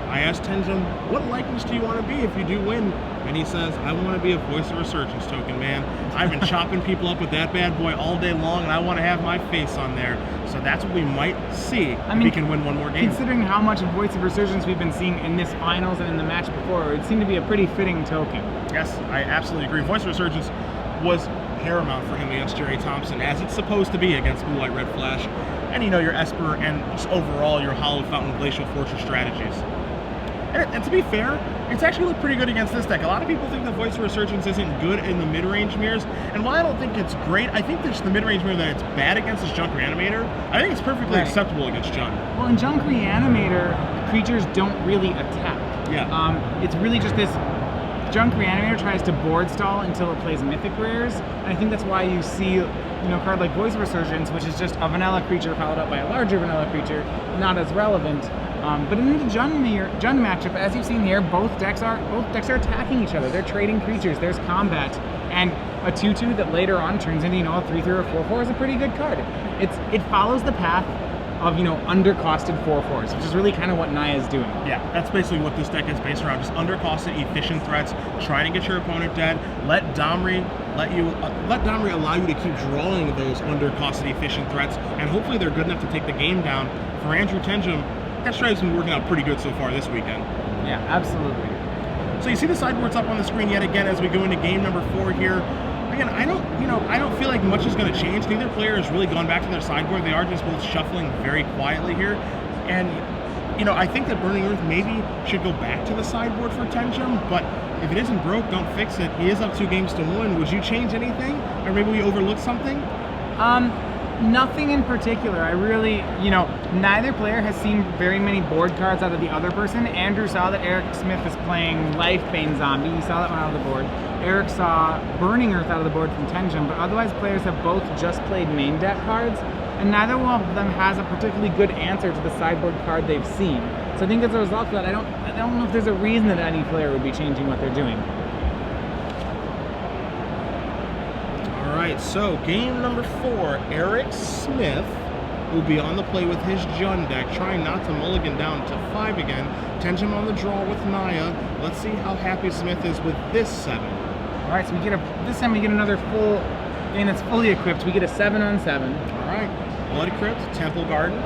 I asked Tenjum, what likeness do you want to be if you do win? And he says, I want to be a Voice of Resurgence token, man. I've been chopping people up with that bad boy all day long, and I want to have my face on there. So that's what we might see if we can win one more game. Considering how much of Voice of Resurgence we've been seeing in this finals and in the match before, it seemed to be a pretty fitting token. Yes, I absolutely agree. Voice of Resurgence was paramount for him against Jerry Thompson, as it's supposed to be against Blue White Red Flash, and you know, your Esper and just overall your Hollow Fountain Glacial Fortress strategies. And to be fair, it's actually looked pretty good against this deck. A lot of people think the Voice of Resurgence isn't good in the mid-range mirrors, and while I don't think it's great, I think there's the mid-range mirror that it's bad against is Junk Reanimator. I think it's perfectly acceptable against Junk. Well, in Junk Reanimator, creatures don't really attack. Yeah. It's really just this Junk Reanimator tries to board stall until it plays Mythic Rares, and I think that's why you see, you know, a card like Voice of Resurgence, which is just a vanilla creature followed up by a larger vanilla creature, not as relevant. But in the Jund matchup, as you've seen here, both decks are attacking each other. They're trading creatures. There's combat, and a 2/2 that later on turns into, you know, a 3/3 or 4/4 is a pretty good card. It follows the path of, you know, undercosted 4/4s, which is really kind of what Naya's doing. Yeah, that's basically what this deck is based around. Just undercosted, efficient threats, trying to get your opponent dead. Let Domri allow you to keep drawing those undercosted, efficient threats, and hopefully they're good enough to take the game down. For Andrew Tenjum, that strategy's been working out pretty good so far this weekend. Yeah, absolutely. So you see the sideboards up on the screen yet again as we go into game number 4 here. Again, I don't feel like much is going to change. Neither player has really gone back to their sideboard. They are just both shuffling very quietly here. And, you know, I think that Burning Earth maybe should go back to the sideboard for Tenjum, but if it isn't broke, don't fix it. He is up 2 games to 1. Would you change anything? Or maybe we overlooked something? Nothing in particular. I really, you know, neither player has seen very many board cards out of the other person. Andrew saw that Erik Smith is playing Lifebane Zombie. He saw that one out of the board. Erik saw Burning Earth out of the board from Tenjum, but otherwise players have both just played main deck cards, and neither one of them has a particularly good answer to the sideboard card they've seen. So I think as a result of that, I don't know if there's a reason that any player would be changing what they're doing. Alright, so game number 4, Erik Smith will be on the play with his Jund deck, trying not to mulligan down to 5 again. Tenjum on the draw with Naya. Let's see how happy Smith is with this 7. Alright, so this time we get another full game that's fully equipped. We get a 7/7. Alright, Blood Crypt, Temple Garden.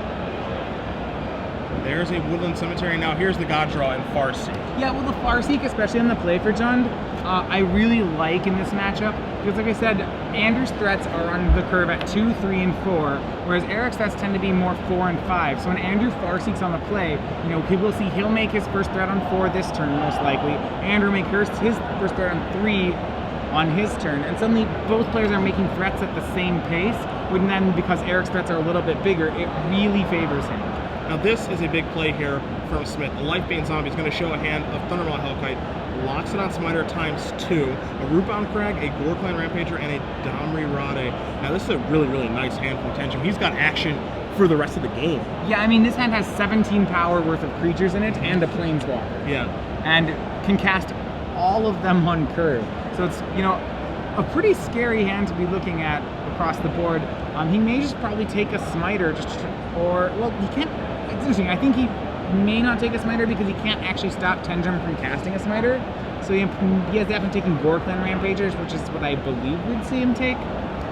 There's a Woodland Cemetery. Now here's the God Draw in Farseek. Yeah, well, the Farseek, especially on the play for Jund, I really like in this matchup, because like I said, Andrew's threats are on the curve at 2, 3, and 4, whereas Erik's threats tend to be more 4 and 5. So when Andrew Farseek's on the play, you know, he'll make his first threat on 4 this turn, most likely. Andrew make his first threat on 3 on his turn, and suddenly both players are making threats at the same pace, and then because Erik's threats are a little bit bigger, it really favors him. Now this is a big play here from Smith. The Life Bane Zombie is going to show a hand of Thundermaw Hellkite, locks it on Smiter ×2, a Rootbound Crag, a Gore-Clan Rampager, and a Domri Rade. Now this is a really, really nice hand from Tenjum. He's got action for the rest of the game. Yeah, I mean, this hand has 17 power worth of creatures in it and a Planeswalker. Yeah. And can cast all of them on curve. So it's, you know, a pretty scary hand to be looking at across the board. He may just probably take a Smiter, well, he can't. It's interesting. I think he may not take a Smiter because he can't actually stop Tenjum from casting a Smiter. So he has definitely taken Gore-Clan Rampagers, which is what I believe we'd see him take.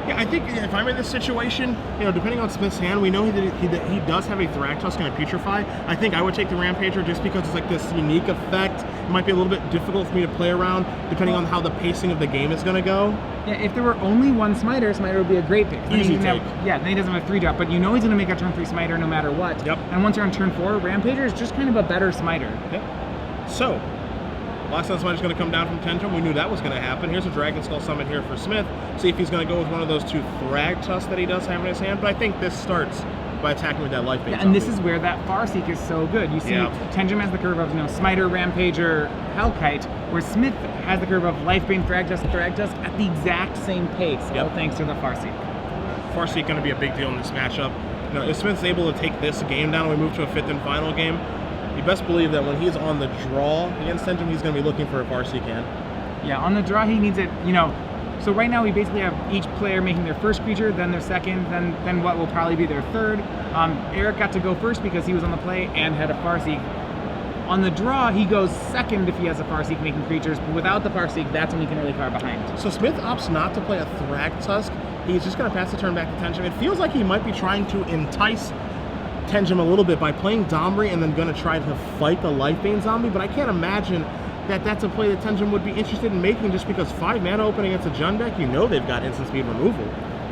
Yeah, I think if I'm in this situation, you know, depending on Smith's hand, we know he does have a Thragtusk and a Putrefy. I think I would take the Rampager just because it's like this unique effect. It might be a little bit difficult for me to play around depending on how the pacing of the game is going to go. Yeah, if there were only one Smiter would be a great pick. Easy take. Then he doesn't have a 3-drop, but you know he's going to make a turn 3 Smiter no matter what. Yep. And once you're on turn 4, Rampager is just kind of a better Smiter. Yep. So, Last Smiter's going to come down from Tenjum. We knew that was going to happen. Here's a Dragon Skull Summon here for Smith. See if he's going to go with one of those 2 Thragtusks that he does have in his hand. But I think this starts by attacking with that Life Bane. Yeah, and this is where that Farseek is so good. You see, Tenjum has the curve of, you know, Smiter, Rampager, Hellkite, where Smith has the curve of Life Bane, Thragtusk, at the exact same pace, all thanks to the Farseek. Farseek going to be a big deal in this matchup. You know, if Smith's able to take this game down and we move to a 5th and final game, you best believe that when he's on the draw against Tenjum, he's going to be looking for a Farseek hand. Yeah, on the draw, he needs it, you know. So right now, we basically have each player making their first creature, then their second, then what will probably be their third. Erik got to go first because he was on the play and had a Farseek. On the draw, he goes second if he has a Farseek making creatures, but without the Farseek, that's when he can really far behind. So Smith opts not to play a Thragtusk. He's just going to pass the turn back to Tenjum. It feels like he might be trying to entice Tenjum a little bit by playing Domri and then going to try to fight the Life Bane Zombie, but I can't imagine that that's a play that Tenjum would be interested in making just because 5 mana open against a Jund deck, you know they've got instant speed removal.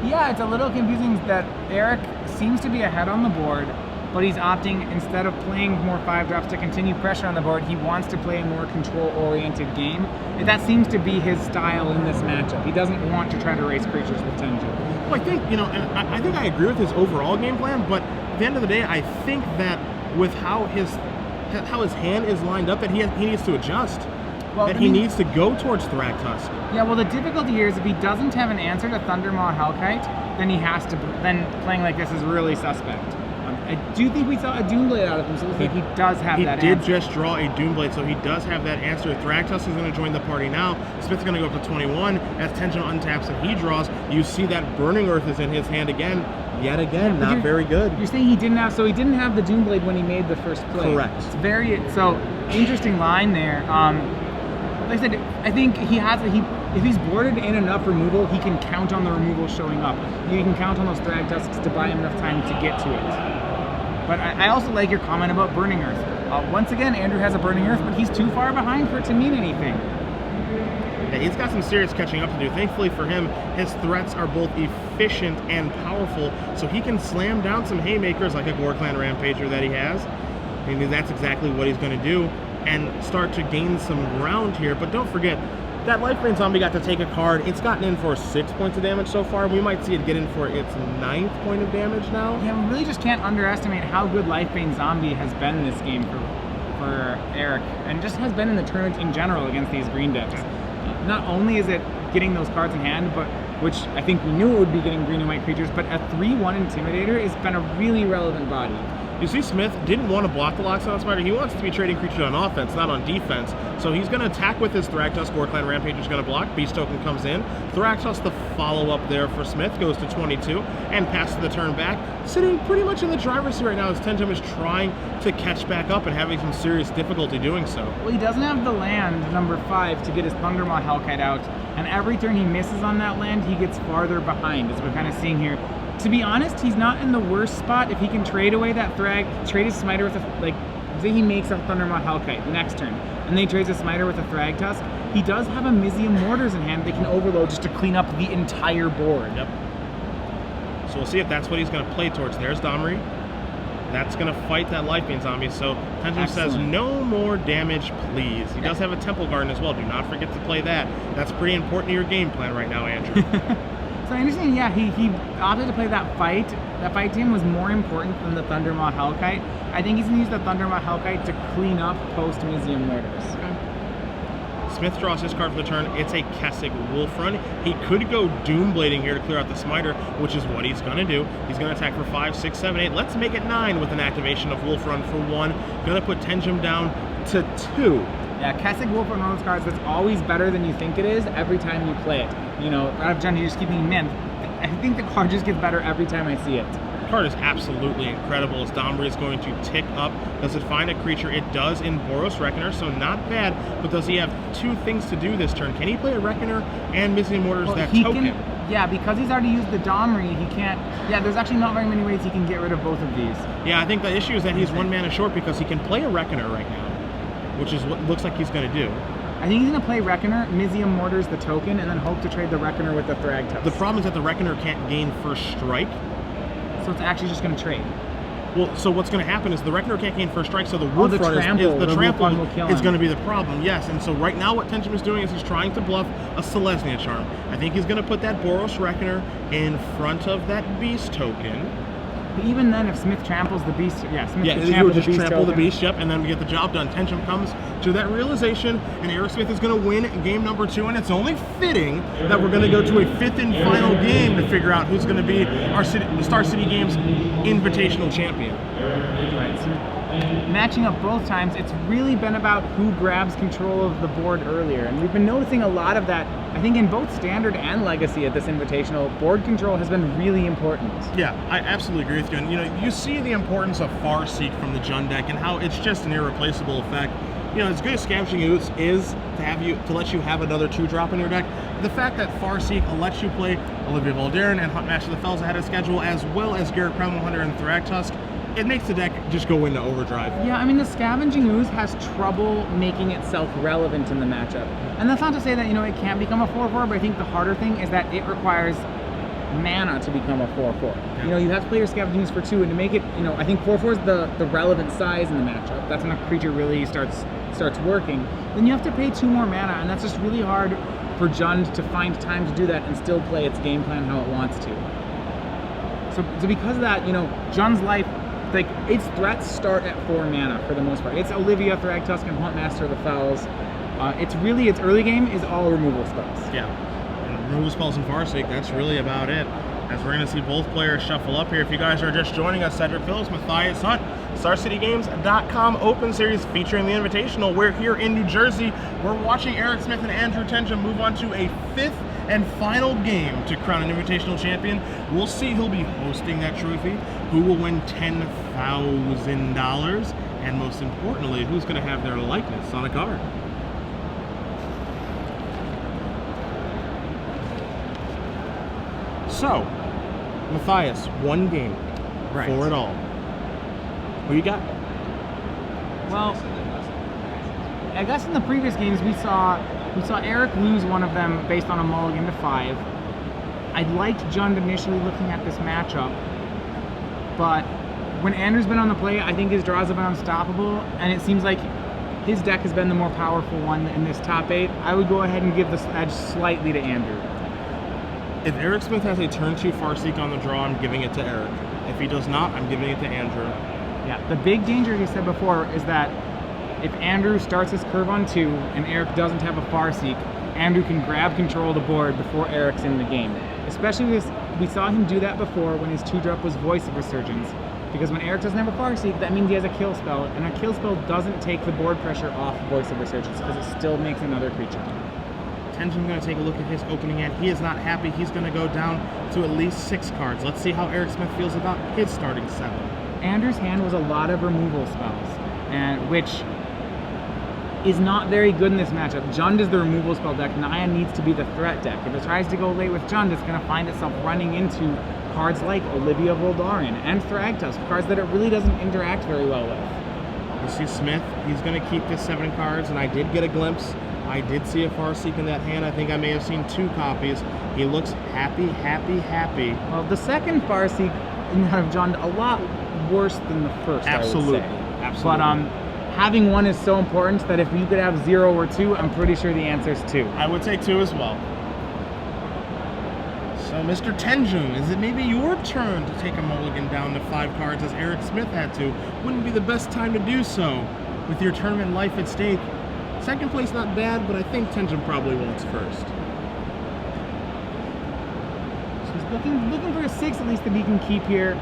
Yeah, it's a little confusing that Erik seems to be ahead on the board, but he's opting, instead of playing more 5-drops to continue pressure on the board, he wants to play a more control-oriented game. And that seems to be his style in this matchup. He doesn't want to try to race creatures with Tenjum. Well, I think, you know, and I think I agree with his overall game plan, but at the end of the day, I think that with how his hand is lined up, that he needs to adjust. Well, he needs to go towards Thragtusk. Yeah, well, the difficulty here is if he doesn't have an answer to Thundermaw Hellkite, then he has to. Then playing like this is really suspect. I do think we saw a Doomblade out of him, so it looks like he does have that answer. He did just draw a Doomblade, so he does have that answer. Thragtusk is going to join the party now. Smith's going to go up to 21. As Tenjum untaps and he draws, you see that Burning Earth is in his hand again. Yet again, not very good. You're saying he didn't have the Doomblade when he made the first play. Correct. It's very, so interesting line there. Like I said, I think if he's boarded in enough removal, he can count on the removal showing up. You can count on those Thragtusks to buy him enough time to get to it. But I also like your comment about Burning Earth. Once again, Andrew has a Burning Earth, but he's too far behind for it to mean anything. Yeah, he's got some serious catching up to do. Thankfully for him, his threats are both efficient and powerful, so he can slam down some haymakers like a Gore-Clan Rampager that he has. I mean, that's exactly what he's going to do and start to gain some ground here. But don't forget, that Life Bane Zombie got to take a card. It's gotten in for 6 points of damage so far. We might see it get in for its 9th point of damage now. Yeah, we really just can't underestimate how good Life Bane Zombie has been this game for Erik, and just has been in the tournament in general against these green decks. Not only is it getting those cards in hand, but which I think we knew it would be getting green and white creatures, but a 3/1 Intimidator has been a really relevant body. You see, Smith didn't want to block the Lockstone Spider. He wants to be trading creatures on offense, not on defense. So he's going to attack with his Thragtusk. Gore-Clan Rampager is going to block. Beast Token comes in. Thragtusk, the follow-up there for Smith, goes to 22 and passes the turn back. Sitting pretty much in the driver's seat right now as Tenjum is trying to catch back up and having some serious difficulty doing so. Well, he doesn't have the land, number 5, to get his Thundermaw Hellkite out. And every turn he misses on that land, he gets farther behind, as we're kind of seeing here. To be honest, he's not in the worst spot if he can trade away that trade his Smiter with say he makes a Thundermaw Hellkite the next turn, and then he trades a Smiter with a Thragtusk. He does have a Mizium Mortars in hand they can overload just to clean up the entire board. Yep. So we'll see if that's what he's going to play towards. There's Domri. That's going to fight that Life Bane Zombie. So Tenjum says, no more damage, please. He does have a Temple Garden as well. Do not forget to play that. That's pretty important to your game plan right now, Andrew. So I understand, yeah, he opted to play that fight that fight to him was more important than the Thundermaw Hellkite. I think he's going to use the Thundermaw Hellkite to clean up post-Museum Mortars. Smith draws his card for the turn. It's a Kessig Wolf Run. He could go Doomblading here to clear out the Smiter, which is what he's going to do. He's going to attack for 5, 6, 7, 8. Let's make it 9 with an activation of Wolf Run for 1. Going to put Tenjum down to 2. Yeah, Kessig Wolf Run, one of those cards that's always better than you think it is every time you play it. You know, out of John, you're just keeping mint. I think the card just gets better every time I see it. The card is absolutely incredible as Domri is going to tick up. Does it find a creature? It does in Boros Reckoner, so not bad. But does he have 2 things to do this turn? Can he play a Reckoner and Museum Mortars that token? Yeah, because he's already used the Domri, he can't... Yeah, there's actually not very many ways he can get rid of both of these. Yeah, I think the issue is that he's 1 mana short because he can play a Reckoner right now, which is what looks like he's going to do. I think he's going to play Reckoner, Museum Mortars the token, and then hope to trade the Reckoner with the Thragtusk. The problem is that the Reckoner can't gain first strike. So it's actually just going to trade. Well, so what's going to happen is the Reckoner can't gain first strike, so the Wolf Run is going to be the problem. Yes, and so right now what Tenjum is doing is he's trying to bluff a Selesnya Charm. I think he's going to put that Boros Reckoner in front of that Beast token. But even then, if Smith tramples the Beast, he would just trample the Beast, and then we get the job done. Tenjum comes to that realization, and Erik Smith is going to win game number 2, and it's only fitting that we're going to go to a 5th and final game to figure out who's going to be our Star City Games Invitational Champion. Right. So matching up both times, it's really been about who grabs control of the board earlier, and we've been noticing a lot of that. I think in both Standard and Legacy at this Invitational, board control has been really important. Yeah, I absolutely agree with you. And you know, you see the importance of Farseek from the Jund deck and how it's just an irreplaceable effect. You know, as good as Scavenging Ooze is to let you have another 2-drop in your deck, the fact that Farseek lets you play Olivia Voldaren and Hunt Master of the Fells ahead of schedule, as well as Garrett Primal Hunter and Thragtusk, it makes the deck just go into overdrive. Yeah, I mean, the Scavenging Ooze has trouble making itself relevant in the matchup. And that's not to say that, you know, it can't become a 4/4, but I think the harder thing is that it requires mana to become a 4/4. Yeah. You know, you have to play your Scavenging Ooze for 2, and to make it, you know, I think 4/4 is the relevant size in the matchup. That's when a creature really starts working. Then you have to pay 2 more mana, and that's just really hard for Jund to find time to do that and still play its game plan how it wants to. So because of that, you know, Jund's life, like, its threats start at 4 mana for the most part. It's Olivia, Thragtusk, and Hunt Master of the Fells. It's really, its early game is all removal spells. Yeah, and removal spells and Farseek, that's really about it. As we're going to see both players shuffle up here. If you guys are just joining us, Cedric Phillips, Matthias Hunt, StarCityGames.com Open Series featuring the Invitational. We're here in New Jersey. We're watching Erik Smith and Andrew Tenjum move on to a 5th and final game to crown an Invitational champion. We'll see who'll be hosting that trophy, who will win $10,000, and most importantly, who's going to have their likeness on a card. So, Matthias, 1 game for it all. Who you got? Well, I guess in the previous games we saw Erik lose one of them based on a mulligan to 5. I liked Jund initially looking at this matchup, but when Andrew's been on the play, I think his draws have been unstoppable, and it seems like his deck has been the more powerful one in this top 8. I would go ahead and give this edge slightly to Andrew. If Erik Smith has a turn 2 Farseek on the draw, I'm giving it to Erik. If he does not, I'm giving it to Andrew. Yeah, the big danger, he said before, is that if Andrew starts his curve on 2 and Erik doesn't have a Farseek, Andrew can grab control of the board before Erik's in the game. Especially because we saw him do that before when his 2-drop was Voice of Resurgence. Because when Erik doesn't have a Farseek, that means he has a kill spell, and a kill spell doesn't take the board pressure off Voice of Resurgence because it still makes another creature. Tenjum's going to take a look at his opening hand. He is not happy. He's going to go down to at least 6 cards. Let's see how Erik Smith feels about his starting 7. Andrew's hand was a lot of removal spells, and which is not very good in this matchup. Jund is the removal spell deck. Naya needs to be the threat deck. If it tries to go late with Jund, it's going to find itself running into cards like Olivia Voldaren and Thragtusk, cards that it really doesn't interact very well with. You see Smith, he's going to keep his 7 cards, and I did get a glimpse. I did see a Farseek in that hand. I think I may have seen 2 copies. He looks happy, happy, happy. Well, the second Farseek out of Jund, a lot worse than the first, Absolutely. I would say. Absolutely. But having 1 is so important that if you could have 0 or 2, I'm pretty sure the answer is 2. I would say 2 as well. So, So, Mr. Tenjum, is it maybe your turn to take a mulligan down to 5 cards as Eric Smith had to? Wouldn't be the best time to do so with your tournament life at stake. Second place not bad, but I think Tenjum probably wants first. So he's looking for a 6 at least that he can keep here.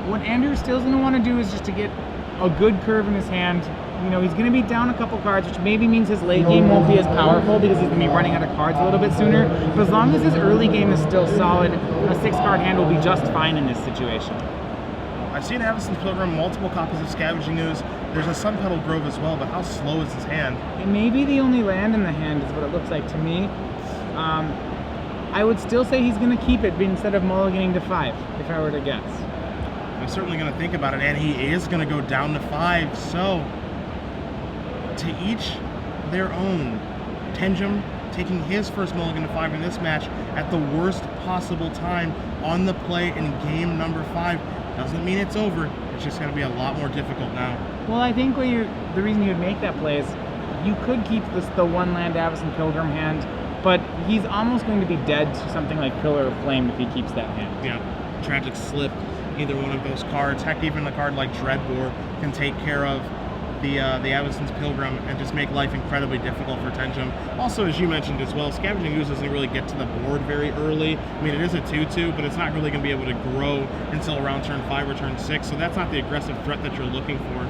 What Andrew still's going to want to do is just to get a good curve in his hand. You know, he's going to be down a couple cards, which maybe means his late game won't be as powerful because he's going to be running out of cards a little bit sooner. But as long as his early game is still solid, a 6-card hand will be just fine in this situation. I've seen Avacyn's Pilgrim, multiple copies of Scavenging Ooze. There's a Sun Petal Grove as well, but how slow is his hand? It may be the only land in the hand is what it looks like to me. I would still say he's going to keep it instead of mulliganing to 5, if I were to guess. I'm certainly going to think about it, and he is going to go down to 5, so to each their own. Tenjum taking his first mulligan to 5 in this match at the worst possible time on the play in game number 5. Doesn't mean it's over, it's just going to be a lot more difficult now. Well, I think the reason you would make that play is you could keep the 1-land Avacyn Pilgrim hand, but he's almost going to be dead to something like Pillar of Flame if he keeps that hand. Yeah, Tragic Slip, either one of those cards. Heck, even a card like Dreadbore can take care of the Avacyn's Pilgrim and just make life incredibly difficult for Tenjum. Also, as you mentioned as well, Scavenging Ooze doesn't really get to the board very early. I mean, it is a 2/2, but it's not really going to be able to grow until around turn 5 or turn 6, so that's not the aggressive threat that you're looking for.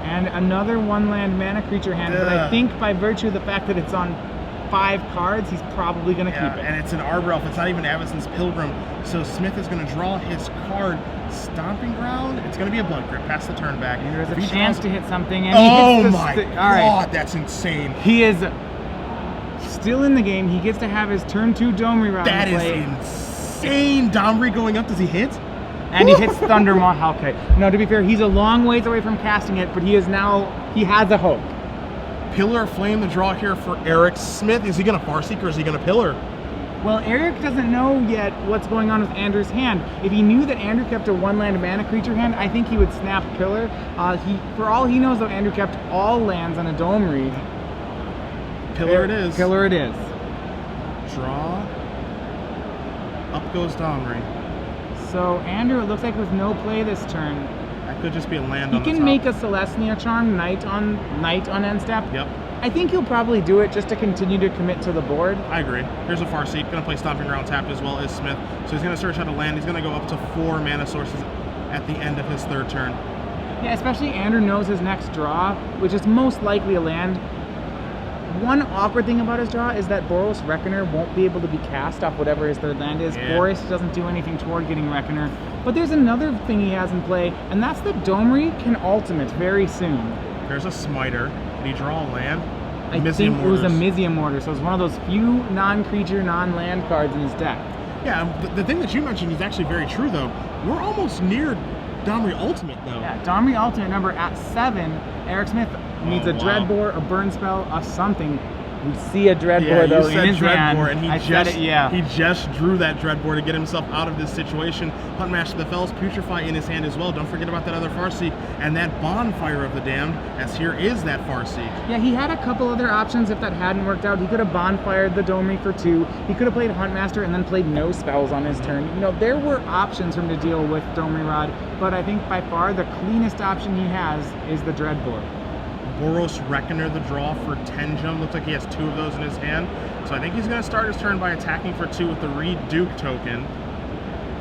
And another 1-land mana creature hand, but I think by virtue of the fact that it's on 5 cards, he's probably going to keep it. And it's an Arbor Elf. It's not even Avacyn's Pilgrim. So Smith is going to draw his card. Stomping Ground. It's going to be a Blood Grip. Pass the turn back. There's a chance to hit something. And oh he hits my God, right. That's insane. He is still in the game. He gets to have his turn 2 Domri round. That is insane. Domri going up. Does he hit? And he hits Thundermaw. Okay. No, to be fair, he's a long ways away from casting it, but he has a hope. Pillar of Flame, the draw here for Eric Smith. Is he going to Farseek or is he going to Pillar? Well, Eric doesn't know yet what's going on with Andrew's hand. If he knew that Andrew kept a 1-land mana creature hand, I think he would snap Pillar. For all he knows, though, Andrew kept all lands on a Domri. Pillar it is. Pillar it is. Draw. Up goes Domri. So Andrew, it looks like with no play this turn. That could just be a land on the top. He can make a Celestia Charm Knight on end step. Yep. I think he'll probably do it just to continue to commit to the board. I agree. Here's a Farseek. Going to play Stomping Ground tapped as well as Smith. So he's going to search out a land. He's going to go up to 4 mana sources at the end of his 3rd turn. Yeah, especially Andrew knows his next draw, which is most likely a land. One awkward thing about his draw is that Boros Reckoner won't be able to be cast off whatever his 3rd land is. Yeah. Boros doesn't do anything toward getting Reckoner. But there's another thing he has in play, and that's that Domri can ultimate very soon. There's a Smiter. Did he draw a land? I think it was a Mizzium Mortar, so it's one of those few non-creature, non-land cards in his deck. Yeah, the thing that you mentioned is actually very true, though. We're almost near Domri Ultimate, though. Yeah, Domri Ultimate number at 7. Eric Smith needs a Dreadbore, a burn spell, a something. We see a Dreadbore though in his hand. And he just drew that Dreadbore to get himself out of this situation. Huntmaster of the Fells, Putrefy in his hand as well. Don't forget about that other Farseek and that Bonfire of the Damned, as here is that Farseek. Yeah, he had a couple other options if that hadn't worked out. He could have Bonfired the Domri for 2. He could have played Huntmaster and then played no spells on his turn. You know, there were options for him to deal with Domri Rod, but I think by far the cleanest option he has is the Dreadbore. Boros Reckoner, the draw for Tenjum. Looks like he has 2 of those in his hand. So I think he's going to start his turn by attacking for 2 with the Reduke token.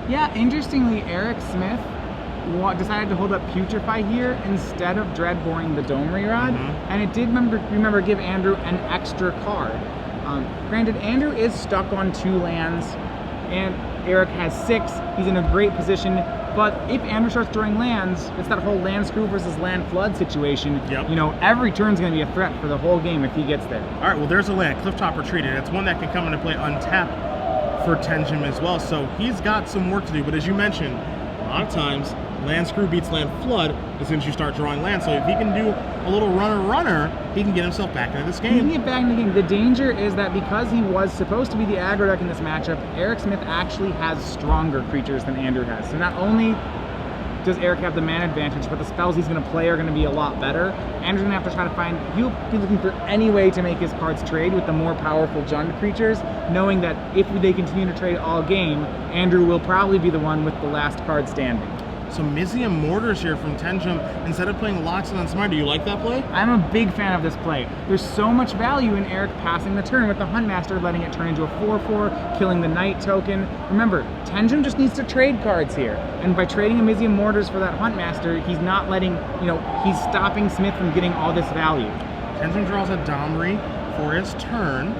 Yeah, interestingly, Eric Smith decided to hold up Putrefy here instead of Dreadboring the Domri Rod. And it did, remember, give Andrew an extra card. Granted, Andrew is stuck on 2 lands, and Eric has 6. He's in a great position. But if Andrew starts drawing lands, it's that whole land screw versus land flood situation. Yep. You know, every turn's going to be a threat for the whole game if he gets there. All right, well, there's a land, Clifftop Retreated. It's one that can come into play untapped for Tenjum as well. So he's got some work to do. But as you mentioned, a lot of times, land screw beats land flood as soon as you start drawing land. So if he can do a little runner, he can get himself back into this game. He can get back into the game. The danger is that because he was supposed to be the aggro deck in this matchup, Eric Smith actually has stronger creatures than Andrew has. So not only does Erik have the mana advantage, but the spells he's going to play are going to be a lot better. Andrew's going to have to try to find, he'll be looking for any way to make his cards trade with the more powerful Jund creatures, knowing that if they continue to trade all game, Andrew will probably be the one with the last card standing. So Mizium Mortars here from Tenjum. Instead of playing Loxodon on Smite, do you like that play? I'm a big fan of this play. There's so much value in Erik passing the turn with the Huntmaster, letting it turn into a 4/4, killing the Knight token. Remember, Tenjum just needs to trade cards here. And by trading a Mizium Mortars for that Huntmaster, he's not letting, he's stopping Smith from getting all this value. Tenjum draws a Domri for his turn.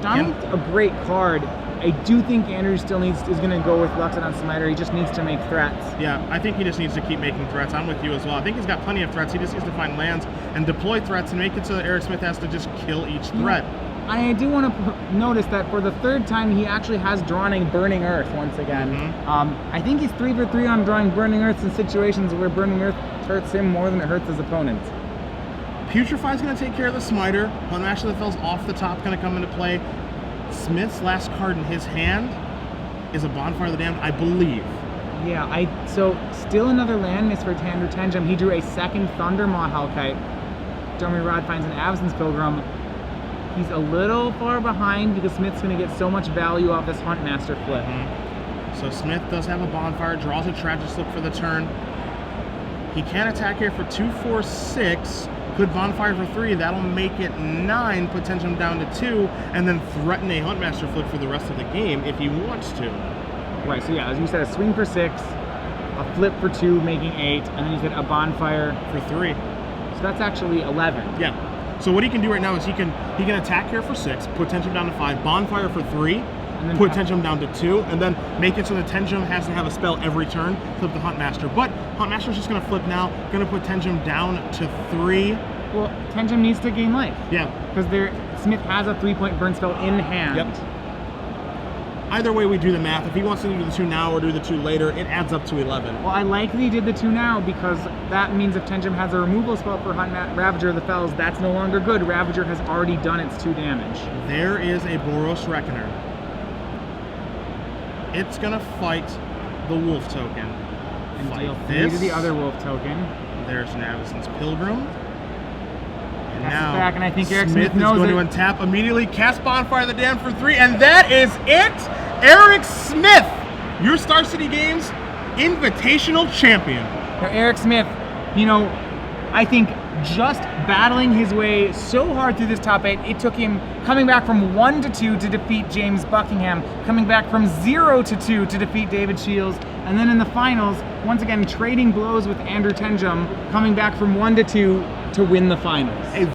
Domri's a great card. I do think Andrew still is going to go with Loxodon Smiter. He just needs to make threats. Yeah, I think he just needs to keep making threats. I'm with you as well. I think he's got plenty of threats. He just needs to find lands and deploy threats and make it so that Erik Smith has to just kill each threat. I do want to notice that for the third time, he actually has drawn a Burning Earth once again. I think he's 3 for 3 on drawing Burning Earths in situations where Burning Earth hurts him more than it hurts his opponent. Putrefy's going to take care of the Smiter. Huntmaster that falls off the top going to come into play. Smith's last card in his hand is a Bonfire of the Damned, I believe. Yeah, so still another land miss for Andrew Tenjum. He drew a second Thundermaw Hellkite. Domri Rod finds an Absence Pilgrim. He's a little far behind because Smith's going to get so much value off this Huntmaster flip. So Smith does have a Bonfire, draws a Tragic Slip for the turn. He can attack here for 2, 4, 6. Could Bonfire for 3, that'll make it 9, put Tenjum down to 2, and then threaten a Huntmaster flip for the rest of the game if he wants to. Right, so yeah, as you said, a swing for 6, a flip for 2, making 8, and then you said a Bonfire for 3. So that's actually 11. Yeah. So what he can do right now is he can attack here for 6, put Tenjum down to 5, Bonfire for 3, and then put Tenjum down to 2, and then make it so that Tenjum has to have a spell every turn, flip the Huntmaster. But Huntmaster's just going to flip now, going to put Tenjum down to 3. Well, Tenjum needs to gain life. Yeah. Because Smith has a 3-point burn spell in hand. Yep. Either way we do the math, if he wants to do the 2 now or do the 2 later, it adds up to 11. Well, I like that he did the 2 now because that means if Tenjum has a removal spell for Ravager of the Fells, that's no longer good. Ravager has already done its 2 damage. There is a Boros Reckoner. It's gonna fight the Wolf token. And Fight deal 3 to the other Wolf token. There's an Avacyn's Pilgrim. And now back, and I think Erik Smith is going to untap immediately, cast Bonfire of the Damned for 3, and that is it! Erik Smith, your Star City Games Invitational Champion. Now, Erik Smith, I think just battling his way so hard through this top 8, it took him coming back from 1 to 2 to defeat James Buckingham, coming back from 0 to 2 to defeat David Shields, and then in the finals, once again trading blows with Andrew Tenjum, coming back from 1 to 2 to win the finals.